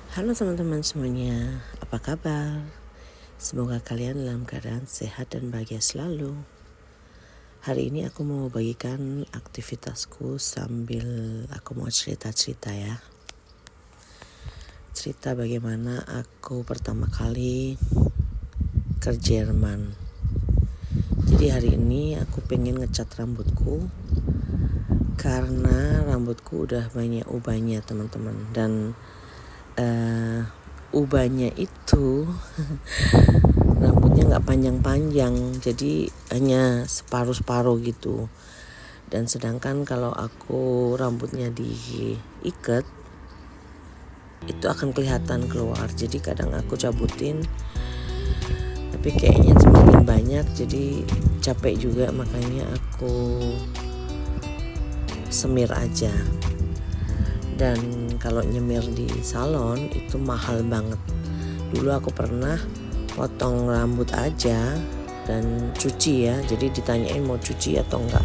Halo teman-teman semuanya, apa kabar? Semoga kalian dalam keadaan sehat dan bahagia selalu. Hari ini aku mau bagikan aktivitasku sambil aku mau cerita-cerita ya. Cerita bagaimana aku pertama kali ke Jerman. Jadi hari ini aku pengen ngecat rambutku karena rambutku udah banyak ubahnya teman-teman. Dan ubahnya itu rambutnya nggak panjang-panjang, jadi hanya separuh-separuh gitu. Dan sedangkan kalau aku rambutnya diikat itu akan kelihatan keluar. Jadi kadang aku cabutin, tapi kayaknya semakin banyak jadi capek juga, makanya aku semir aja. Dan kalau nyemir di salon itu mahal banget. Dulu aku pernah potong rambut aja dan cuci ya, jadi ditanyain mau cuci atau enggak.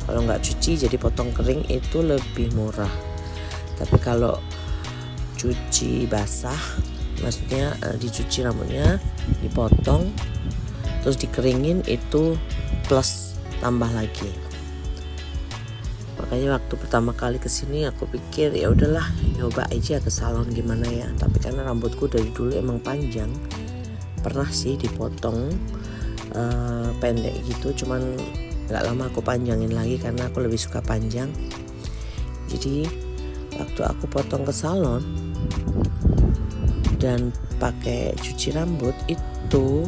Kalau enggak cuci jadi potong kering itu lebih murah. Tapi kalau cuci basah, maksudnya dicuci rambutnya, dipotong terus dikeringin itu plus tambah lagi. Makanya waktu pertama kali kesini aku pikir ya udahlah nyoba aja ke salon gimana ya. Tapi karena rambutku dari dulu emang panjang, pernah sih dipotong pendek gitu, cuman nggak lama aku panjangin lagi karena aku lebih suka panjang. Jadi waktu aku potong ke salon dan pakai cuci rambut itu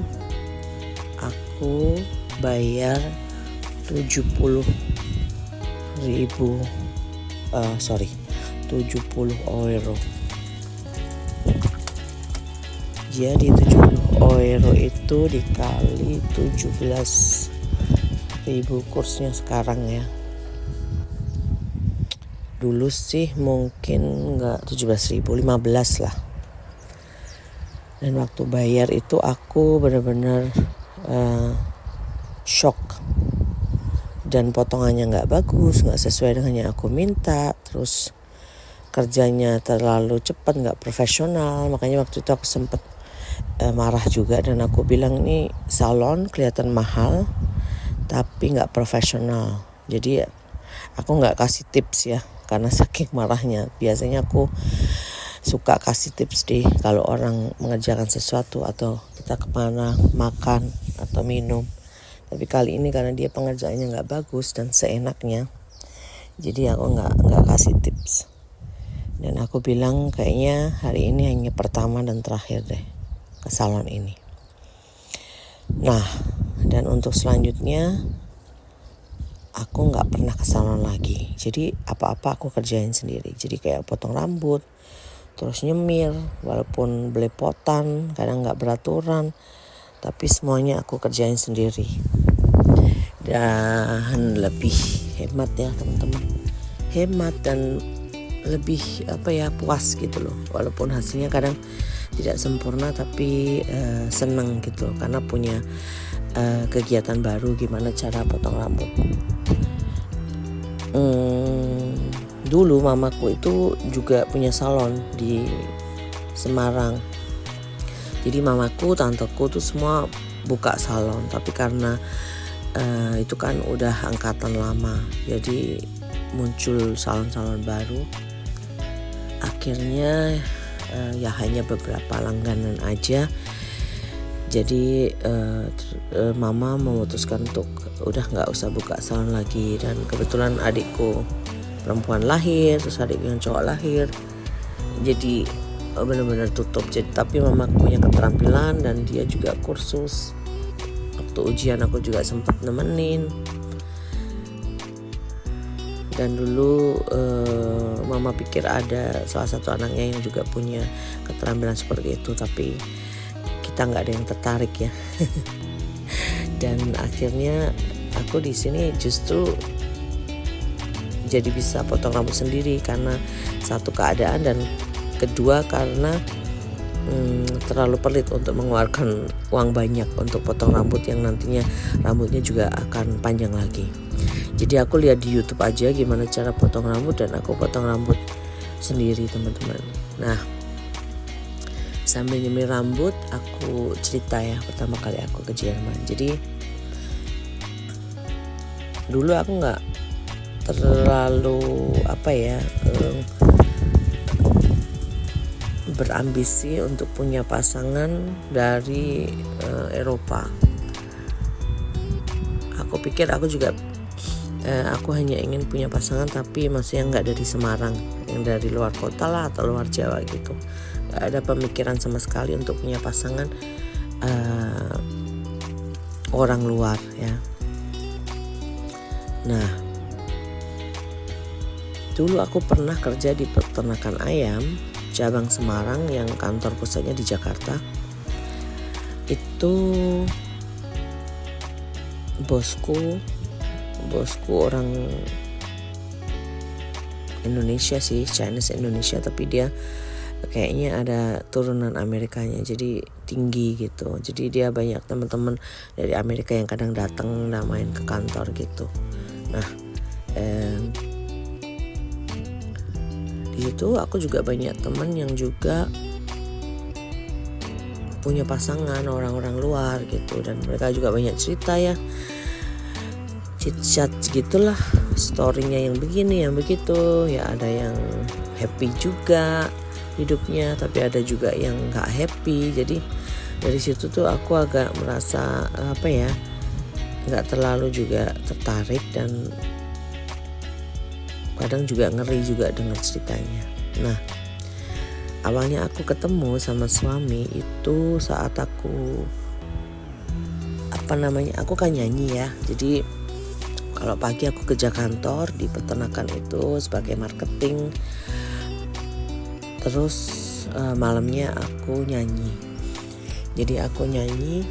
aku bayar 70 euro. Jadi 70 euro itu dikali 17.000 kursnya sekarang ya. Dulu sih mungkin enggak 17.000, 15 lah. Dan waktu bayar itu aku benar-benar shock. Dan potongannya nggak bagus, nggak sesuai dengan yang aku minta. Terus kerjanya terlalu cepat, nggak profesional. Makanya waktu itu aku sempet marah juga dan aku bilang ini salon kelihatan mahal tapi nggak profesional. Jadi aku nggak kasih tips ya karena saking marahnya. Biasanya aku suka kasih tips deh kalau orang mengerjakan sesuatu atau kita kemana makan atau minum. Tapi kali ini karena dia pengerjaannya nggak bagus dan seenaknya, jadi aku nggak kasih tips. Dan aku bilang kayaknya hari ini hanya pertama dan terakhir deh ke salon ini. Nah, dan untuk selanjutnya aku nggak pernah ke salon lagi. Jadi apa-apa aku kerjain sendiri. Jadi kayak potong rambut, terus nyemir, walaupun belepotan, kadang nggak beraturan, tapi semuanya aku kerjain sendiri. Dan lebih hemat ya teman-teman. Hemat dan lebih puas gitu loh. Walaupun hasilnya kadang tidak sempurna tapi seneng gitu loh, karena punya kegiatan baru gimana cara potong rambut. Dulu mamaku itu juga punya salon di Semarang. Jadi mamaku, tanteku tuh semua buka salon, tapi karena itu kan udah angkatan lama, jadi muncul salon-salon baru. Akhirnya ya hanya beberapa langganan aja. Jadi mama memutuskan untuk udah nggak usah buka salon lagi. Dan kebetulan adikku perempuan lahir, terus adik yang cowok lahir, jadi benar-benar tutup. Jadi tapi mama punya keterampilan dan dia juga kursus. Waktu ujian aku juga sempat nemenin. Dan dulu mama pikir ada salah satu anaknya yang juga punya keterampilan seperti itu, tapi kita nggak ada yang tertarik ya. Dan akhirnya aku di sini justru jadi bisa potong rambut sendiri karena satu keadaan dan kedua karena terlalu pelit untuk mengeluarkan uang banyak untuk potong rambut yang nantinya rambutnya juga akan panjang lagi. Jadi aku lihat di YouTube aja gimana cara potong rambut dan aku potong rambut sendiri teman-teman. Nah, sambil nyemir rambut aku cerita ya pertama kali aku ke Jerman. Jadi dulu aku nggak terlalu berambisi untuk punya pasangan dari Eropa. Aku pikir aku hanya ingin punya pasangan, tapi maksudnya nggak dari Semarang, yang dari luar kota lah atau luar Jawa gitu. Nggak ada pemikiran sama sekali untuk punya pasangan orang luar ya. Nah, dulu aku pernah kerja di peternakan ayam cabang Semarang yang kantor pusatnya di Jakarta. Itu bosku orang Indonesia sih, Chinese Indonesia, tapi dia kayaknya ada turunan Amerikanya, jadi tinggi gitu. Jadi dia banyak teman-teman dari Amerika yang kadang datang main ke kantor gitu. Nah, di situ aku juga banyak teman yang juga punya pasangan orang-orang luar gitu, dan mereka juga banyak cerita ya, chit-chat gitulah, story-nya yang begini yang begitu ya. Ada yang happy juga hidupnya, tapi ada juga yang nggak happy. Jadi dari situ tuh aku agak merasa nggak terlalu juga tertarik, dan kadang juga ngeri juga dengar ceritanya. Nah, awalnya aku ketemu sama suami itu saat aku aku kan nyanyi ya. Jadi kalau pagi aku kerja kantor di peternakan itu sebagai marketing, terus malamnya aku nyanyi. Jadi aku nyanyi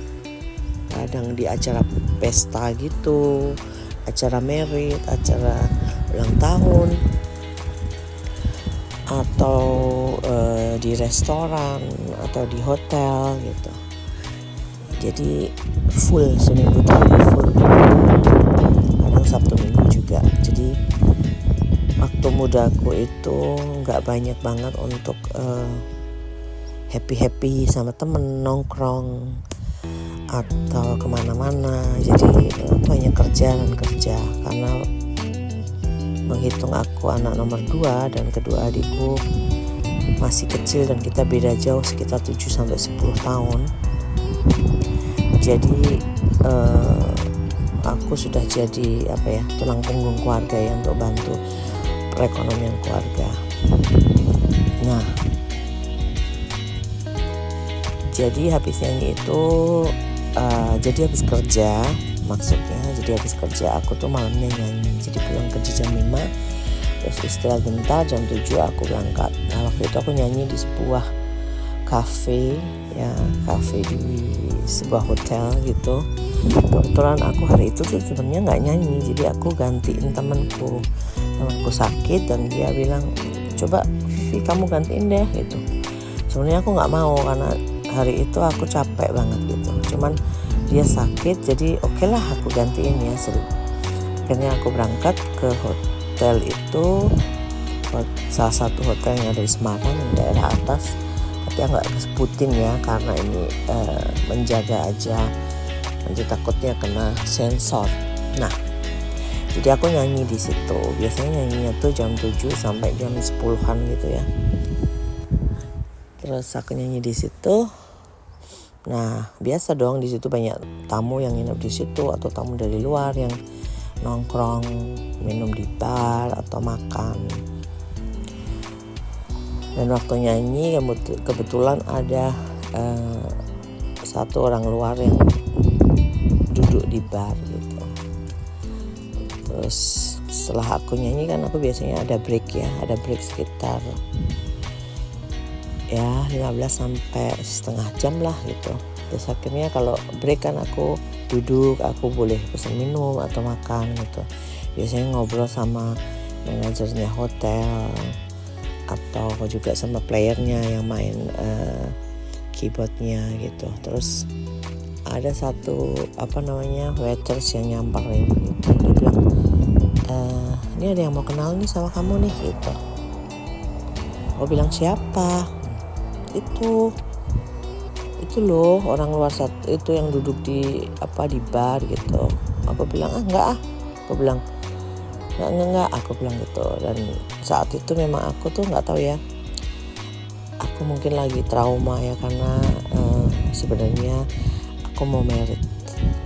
kadang di acara pesta gitu, acara merit, acara ulang tahun, atau di restoran atau di hotel gitu. Jadi full seminggu tuh full, kadang Sabtu Minggu juga. Jadi waktu mudaku itu nggak banyak banget untuk happy sama temen, nongkrong atau kemana-mana. Jadi banyak kerja karena menghitung aku anak nomor 2 dan kedua adikku masih kecil dan kita beda jauh sekitar 7-10 tahun. Jadi aku sudah jadi tulang punggung keluarga ya, untuk bantu perekonomian keluarga. Nah, jadi habis nyanyi itu jadi habis kerja, maksudnya jadi habis kerja aku tuh malamnya nyanyi. Jadi pulang kerja jam 5, terus istirahat bentar, jam 7 aku berangkat. Nah, waktu itu aku nyanyi di sebuah kafe di sebuah hotel gitu. Kebetulan aku hari itu tuh sebenarnya nggak nyanyi, jadi aku gantiin temanku sakit, dan dia bilang, coba Vivi kamu gantiin deh gitu. Sebenarnya aku nggak mau karena hari itu aku capek banget gitu, cuman dia sakit, jadi oke lah aku gantiin ya. Akhirnya aku berangkat ke hotel itu, salah satu hotel yang ada di Semarang, yang daerah atas, tapi nggak sebutin ya karena ini menjaga aja, nanti takutnya kena sensor. Nah, jadi aku nyanyi di situ. Biasanya nyanyinya tuh jam 7 sampai jam 10-an gitu ya. Terus aku nyanyi di situ. Nah, biasa dong di situ banyak tamu yang nginep di situ atau tamu dari luar yang nongkrong, minum di bar atau makan. Dan waktu nyanyi kebetulan ada satu orang luar yang duduk di bar gitu. Terus setelah aku nyanyi kan aku biasanya ada break sekitar 15 sampai setengah jam lah gitu. Terus akhirnya kalau break kan aku duduk, aku boleh pesan minum atau makan gitu. Biasanya ngobrol sama manajernya hotel atau juga sama playernya yang main keyboardnya gitu. Terus ada satu waiters yang nyamperin gitu. Dia bilang, ini ada yang mau kenal nih sama kamu nih gitu. Aku bilang, siapa? Itu itu loh orang luar itu yang duduk di bar gitu. Aku bilang enggak. Aku bilang enggak, aku bilang gitu. Dan saat itu memang aku tuh nggak tahu ya, aku mungkin lagi trauma ya, karena sebenarnya aku mau married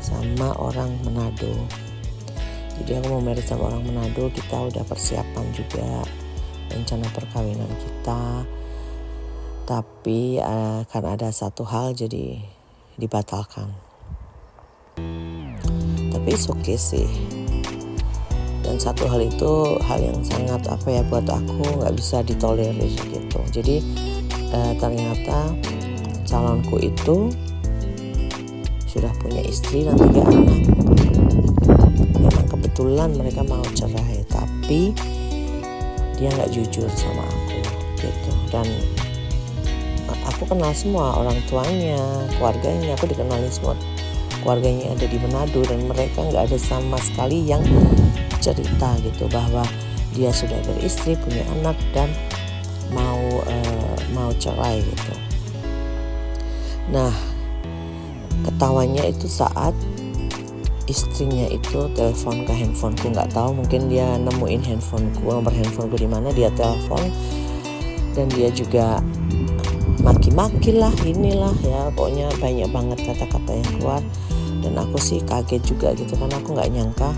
sama orang Manado. Jadi aku mau married sama orang Manado, kita udah persiapan juga rencana perkawinan kita. Tapi kan ada satu hal jadi dibatalkan. Tapi it's okay sih. Dan satu hal itu hal yang sangat buat aku nggak bisa ditolerir gitu. Jadi ternyata calonku itu sudah punya istri dan 3 anak. Memang kebetulan mereka mau cerai, tapi dia nggak jujur sama aku gitu. Dan aku kenal semua orang tuanya, keluarganya, aku dikenalin semua keluarganya ada di Manado, dan mereka nggak ada sama sekali yang cerita gitu bahwa dia sudah beristri, punya anak, dan mau cerai gitu. Nah, ketawanya itu saat istrinya itu telepon ke handphoneku, nggak tahu mungkin dia nemuin nomor handphoneku di mana, dia telepon dan dia juga maki-maki lah, inilah ya, pokoknya banyak banget kata-kata yang keluar. Dan aku sih kaget juga gitu, karena aku nggak nyangka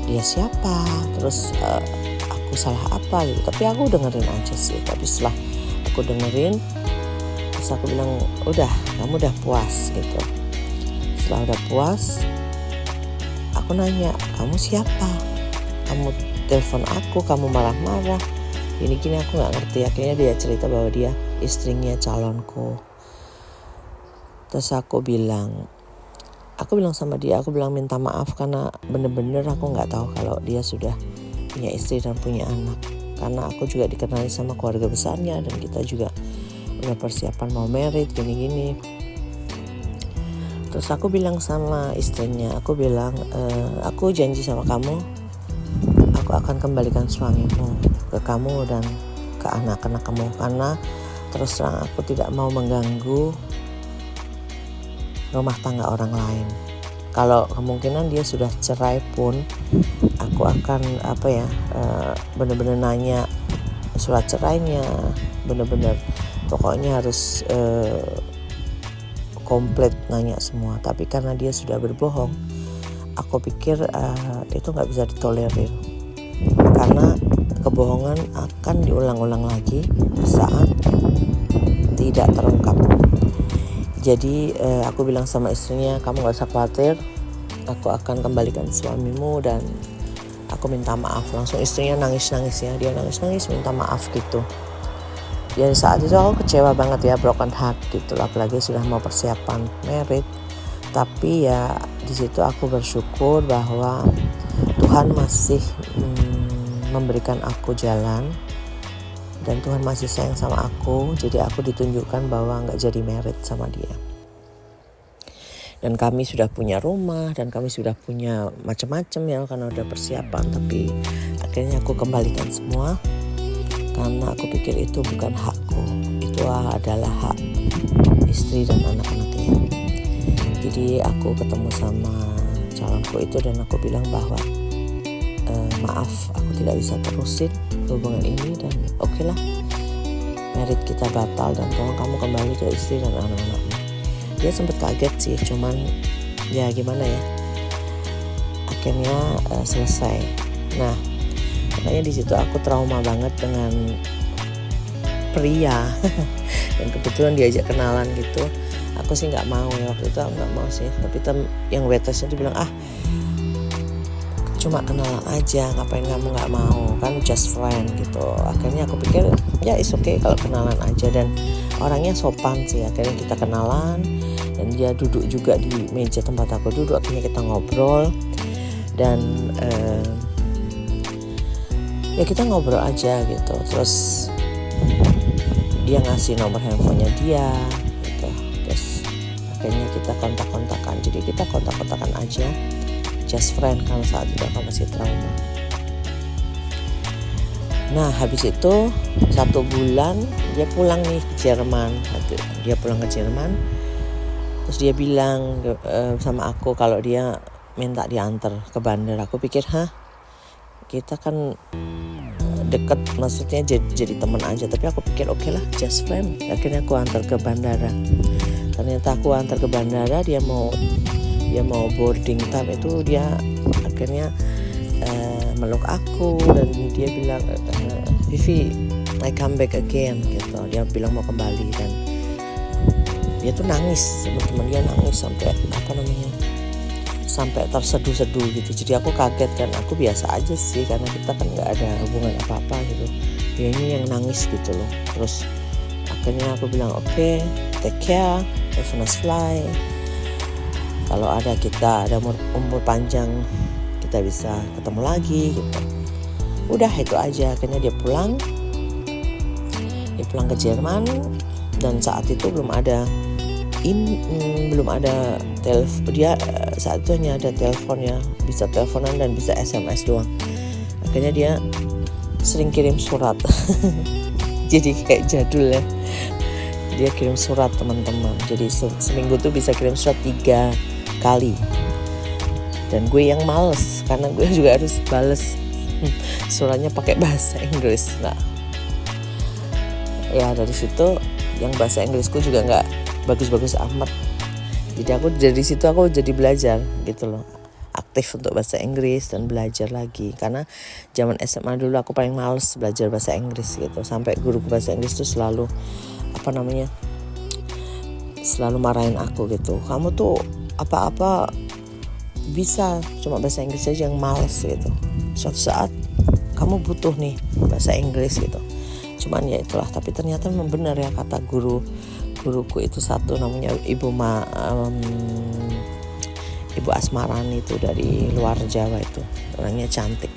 dia siapa, terus aku salah apa gitu. Tapi aku dengerin aja sih. Tapi setelah aku dengerin, terus aku bilang udah, kamu udah puas gitu. Setelah udah puas, aku nanya, kamu siapa? Kamu telepon aku, kamu marah-marah, gini-gini, aku nggak ngerti. Akhirnya dia cerita bahwa dia istrinya calonku. Terus aku bilang sama dia, aku bilang minta maaf karena bener-bener aku nggak tahu kalau dia sudah punya istri dan punya anak. Karena aku juga dikenali sama keluarga besarnya, dan kita juga udah persiapan mau married gini-gini. Terus aku bilang sama istrinya, aku bilang aku janji sama kamu, aku akan kembalikan suamimu ke kamu dan ke anak-anak kamu, karena terus terang aku tidak mau mengganggu rumah tangga orang lain. Kalau kemungkinan dia sudah cerai pun, aku akan benar-benar nanya surat cerainya, benar-benar pokoknya harus komplit nanya semua. Tapi karena dia sudah berbohong, aku pikir itu nggak bisa ditolerir, karena kebohongan akan diulang-ulang lagi saat tidak terungkap. Jadi aku bilang sama istrinya, kamu gak usah khawatir, aku akan kembalikan suamimu dan aku minta maaf. Langsung istrinya nangis-nangis ya, dia nangis-nangis minta maaf gitu. Ya saat itu aku kecewa banget ya, broken heart gitu, apalagi sudah mau persiapan married. Tapi ya di situ aku bersyukur bahwa Tuhan masih memberikan aku jalan, dan Tuhan masih sayang sama aku. Jadi aku ditunjukkan bahwa gak jadi married sama dia. Dan kami sudah punya rumah, dan kami sudah punya macam-macam ya, karena udah persiapan. Tapi akhirnya aku kembalikan semua, karena aku pikir itu bukan hakku, itu adalah hak istri dan anak-anaknya. Jadi aku ketemu sama calonku itu, dan aku bilang bahwa maaf, aku tidak bisa terusin hubungan ini, dan oke lah, married kita batal, dan tolong kamu kembali ke istri dan anak-anakmu. Dia sempat kaget sih, cuman ya gimana ya, akhirnya selesai. Nah, makanya di situ aku trauma banget dengan pria dan kebetulan diajak kenalan gitu. Aku sih nggak mau ya, waktu itu aku nggak mau sih. Tapi yang waitressnya dia bilang, cuma kenalan aja, ngapain kamu nggak mau, kan just friend gitu. Akhirnya aku pikir ya it's okay kalau kenalan aja, dan orangnya sopan sih. Akhirnya kita kenalan, dan dia duduk juga di meja tempat aku duduk. Akhirnya kita ngobrol, dan ya kita ngobrol aja gitu. Terus dia ngasih nomor handphonenya dia gitu. Terus akhirnya kita kontak-kontakan. Jadi kita kontak-kontakan aja, just friend, karena saat itu aku masih trauma. Nah habis itu 1 bulan dia pulang nih ke Jerman. Dia pulang ke Jerman, Terus dia bilang sama aku kalau dia minta diantar ke bandara. Aku pikir kita kan deket, maksudnya jadi teman aja. Tapi aku pikir oke lah, just friend. Akhirnya aku antar ke bandara. Ternyata aku antar ke bandara, dia mau boarding time itu, dia akhirnya meluk aku dan dia bilang Vivi, I come back again gitu. Dia bilang mau kembali dan dia tuh nangis, teman-teman, dia nangis sampai sampai terseduh-seduh gitu. Jadi aku kaget kan, aku biasa aja sih karena kita kan nggak ada hubungan apa-apa gitu. Dia ini yang nangis gitu loh. Terus akhirnya aku bilang oke, take care, have a nice flight. Kalau kita ada umur panjang, kita bisa ketemu lagi gitu. Udah itu aja. Akhirnya dia pulang ke Jerman dan saat itu belum ada telepon. Dia saat itu hanya ada telepon ya, bisa teleponan dan bisa SMS doang. Akhirnya dia sering kirim surat. Jadi kayak jadul ya. Dia kirim surat, teman-teman. Jadi seminggu tuh bisa kirim surat 3 kali. Dan gue yang males karena gue juga harus bales suratnya pakai bahasa Inggris. Nah, ya dari situ yang bahasa Inggrisku juga nggak bagus-bagus amat. Jadi dari situ aku jadi belajar gitu loh, aktif untuk bahasa Inggris dan belajar lagi. Karena zaman SMA dulu aku paling males belajar bahasa Inggris gitu. Sampai guru bahasa Inggris tuh selalu marahin aku gitu. Kamu tuh apa-apa bisa, cuma bahasa Inggris aja yang males gitu. Suatu saat kamu butuh nih bahasa Inggris gitu. Cuman ya itulah, tapi ternyata memang benar ya kata guruku itu satu, namanya Ibu Asmarani itu dari luar Jawa itu. Orangnya cantik.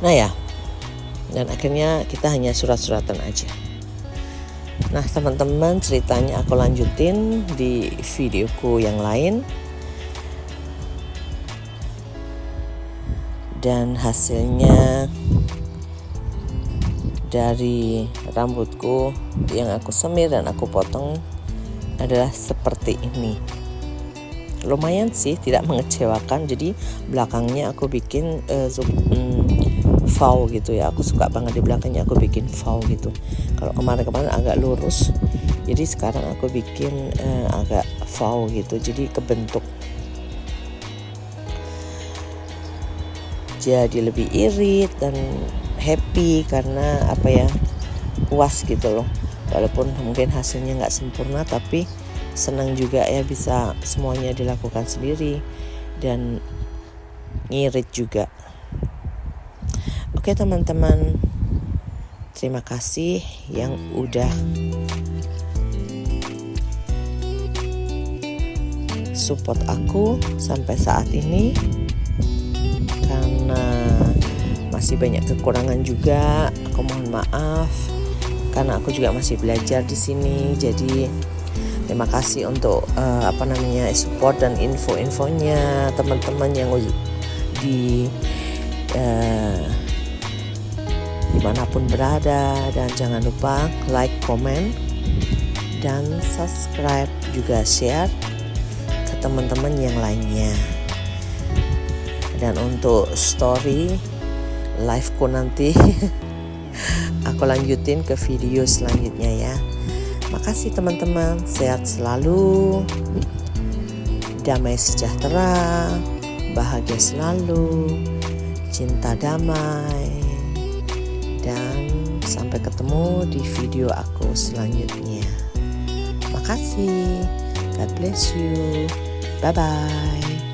Nah ya, dan akhirnya kita hanya surat-suratan aja. Nah teman-teman, ceritanya aku lanjutin di videoku yang lain. Dan hasilnya dari rambutku yang aku semir dan aku potong adalah seperti ini. Lumayan sih, tidak mengecewakan. Jadi belakangnya aku bikin V gitu ya. Aku suka banget di belakangnya aku bikin V gitu. Kalau kemarin agak lurus, jadi sekarang aku bikin agak V gitu. Jadi kebentuk. Jadi lebih irit dan happy karena puas gitu loh. Walaupun mungkin hasilnya nggak sempurna, tapi senang juga ya bisa semuanya dilakukan sendiri dan ngirit juga. Oke teman-teman, terima kasih yang udah support aku sampai saat ini. Karena masih banyak kekurangan juga, aku mohon maaf karena aku juga masih belajar di sini. Jadi terima kasih untuk support dan info-infonya teman-teman yang dimanapun berada. Dan jangan lupa like, comment, dan subscribe, juga share ke teman-teman yang lainnya. Dan untuk story live-ku nanti aku lanjutin ke video selanjutnya ya. Makasih teman-teman, sehat selalu, damai sejahtera, bahagia selalu, cinta damai, dan sampai ketemu di video aku selanjutnya. Makasih, God bless you, bye bye.